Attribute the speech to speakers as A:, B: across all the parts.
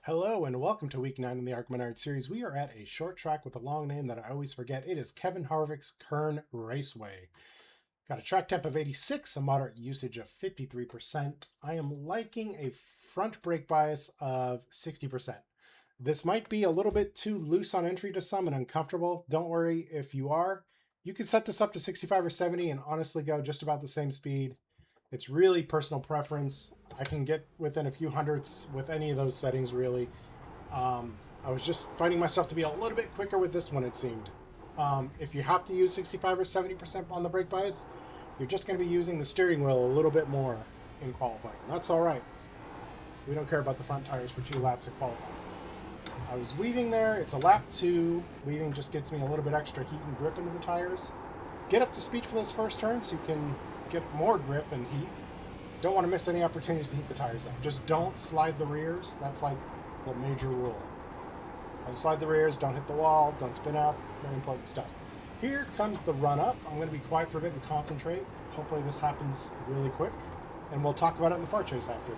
A: Hello and welcome to week 9 in the ARCA Menard series. We are at a short track with a long name that I always forget. It is Kevin Harvick's Kern Raceway. Got a track temp of 86, a moderate usage of 53%. I am liking a front brake bias of 60%. This might be a little bit too loose on entry to some and uncomfortable. Don't worry if you are. You can set this up to 65 or 70 and honestly go just about the same speed. It's really personal preference. I can get within a few hundredths with any of those settings, really. I was just finding myself to be a little bit quicker with this one, it seemed. If you have to use 65 or 70% on the brake bias, you're just going to be using the steering wheel a little bit more in qualifying. That's all right. We don't care about the front tires for 2 laps at qualifying. I was weaving there. It's a lap 2. Weaving just gets me a little bit extra heat and grip into the tires. Get up to speed for those first turns so you can get more grip and heat. Don't want to miss any opportunities to heat the tires up. Just don't slide the rears. That's like the major rule. Don't slide the rears, don't hit the wall, don't spin out. Very important stuff. Here comes the run up. I'm going to be quiet for a bit and concentrate. Hopefully this happens really quick. And we'll talk about it in the far chase after.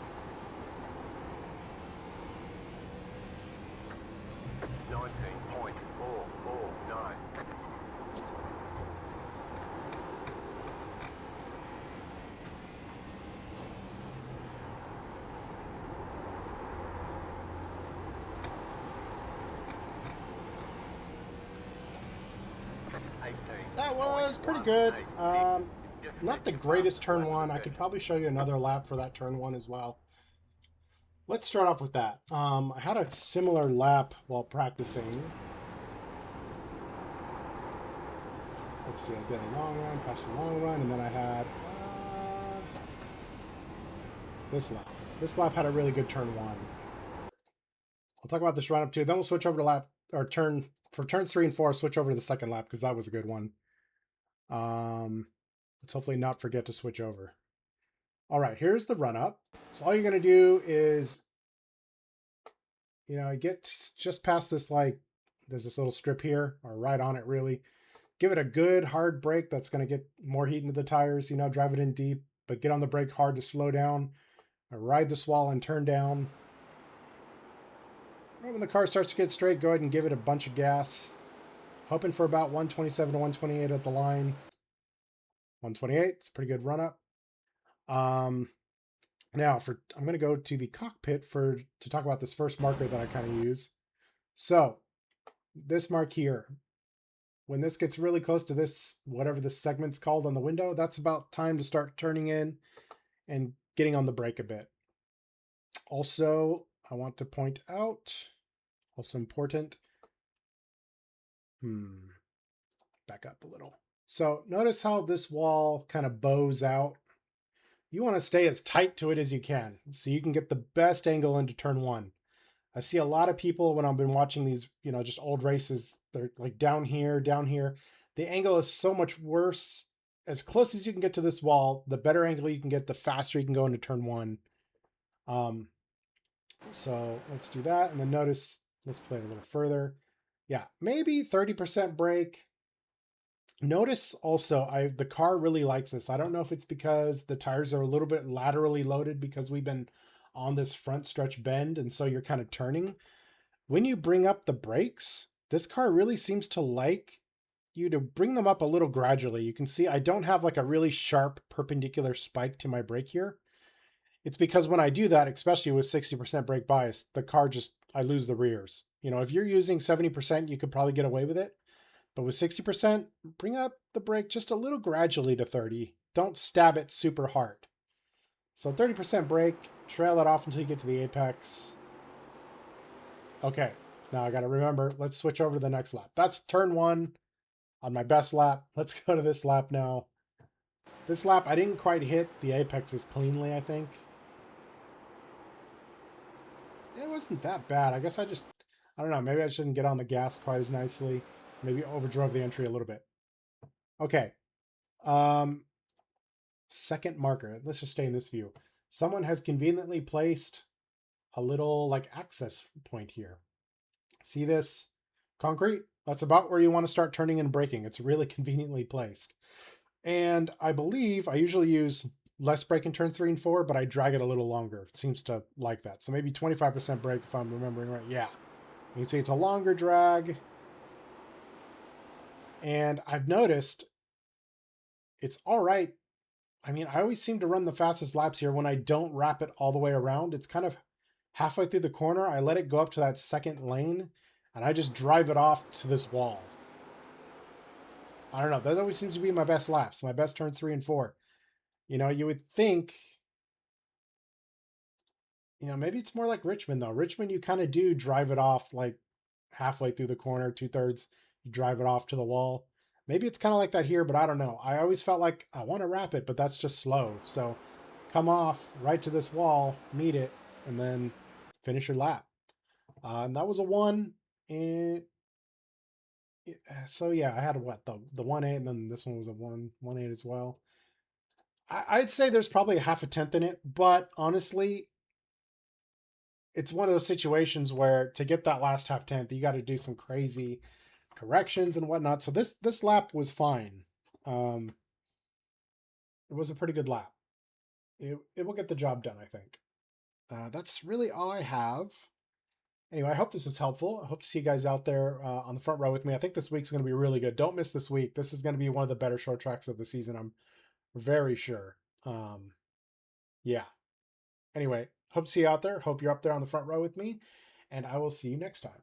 A: That was pretty good. Not the greatest turn 1. I could probably show you another lap for that turn 1 as well. Let's start off with that. I had a similar lap while practicing. Let's see, I did a long run, passed a long run, and then I had this lap. This lap had a really good turn 1. I'll talk about this run up too. Then we'll switch over to lap or turn for turns 3 and 4. Switch over to the second lap because that was a good one. Let's hopefully not forget to switch over. All right, here's the run up. So all you're going to do is, I get just past this, there's this little strip here, or right on it really. Give it a good hard brake. That's going to get more heat into the tires, drive it in deep, but get on the brake hard to slow down. Ride the swall and turn down. Right when the car starts to get straight, go ahead and give it a bunch of gas. Hoping for about 127 to 128 at the line. 128, it's a pretty good run up. Now I'm going to go to the cockpit to talk about this first marker that I kind of use. So this mark here, when this gets really close to this, whatever this segment's called on the window, that's about time to start turning in and getting on the brake a bit. Also, I want to point out, also important, back up a little. So notice how this wall kind of bows out. You want to stay as tight to it as you can so you can get the best angle into turn 1. I see a lot of people when I've been watching these, just old races, they're like down here, down here. The angle is so much worse. As close as you can get to this wall, the better angle you can get, the faster you can go into turn 1. So let's do that. And then notice, let's play it a little further. Yeah, maybe 30% brake. Notice also, the car really likes this. I don't know if it's because the tires are a little bit laterally loaded because we've been on this front stretch bend, and so you're kind of turning. When you bring up the brakes, this car really seems to like you to bring them up a little gradually. You can see I don't have like a really sharp perpendicular spike to my brake here. It's because when I do that, especially with 60% brake bias, the car I lose the rears. If you're using 70%, you could probably get away with it. But with 60%, bring up the brake just a little gradually to 30. Don't stab it super hard. So 30% brake, trail it off until you get to the apex. Okay, now I got to remember, let's switch over to the next lap. That's turn 1 on my best lap. Let's go to this lap now. This lap, I didn't quite hit the apexes cleanly, I think. It wasn't that bad. I guess I don't know, maybe I shouldn't get on the gas quite as nicely. Maybe overdrove the entry a little bit. Okay. Second marker. Let's just stay in this view. Someone has conveniently placed a little access point here. See this concrete? That's about where you want to start turning and braking. It's really conveniently placed. And I believe I usually use less brake in turns 3 and 4, but I drag it a little longer. It seems to like that. So maybe 25% brake if I'm remembering right. Yeah. You can see it's a longer drag. And I've noticed it's all right. I mean, I always seem to run the fastest laps here when I don't wrap it all the way around. It's kind of halfway through the corner. I let it go up to that second lane, and I just drive it off to this wall. I don't know. That always seems to be my best laps, my best turns 3 and 4. You know, you would think, you know, maybe it's more like Richmond, though. Richmond, you kind of do drive it off like halfway through the corner, 2/3. You drive it off to the wall. Maybe it's kind of like that here, but I don't know. I always felt like I want to wrap it, but that's just slow. So come off right to this wall, meet it, and then finish your lap. And that was a 1. And so yeah, I had what, the 1.8, and then this one was a 1.8 as well. I'd say there's probably a half a tenth in it, but honestly, it's one of those situations where to get that last half tenth, you got to do some crazy corrections and whatnot. So this lap was fine. It was a pretty good lap. It will get the job done, I think. That's really all I have. Anyway, I hope this was helpful. I hope to see you guys out there on the front row with me. I think this week's going to be really good. Don't miss this week. This is going to be one of the better short tracks of the season. I'm very sure. Yeah. Anyway, hope to see you out there. Hope you're up there on the front row with me. And I will see you next time.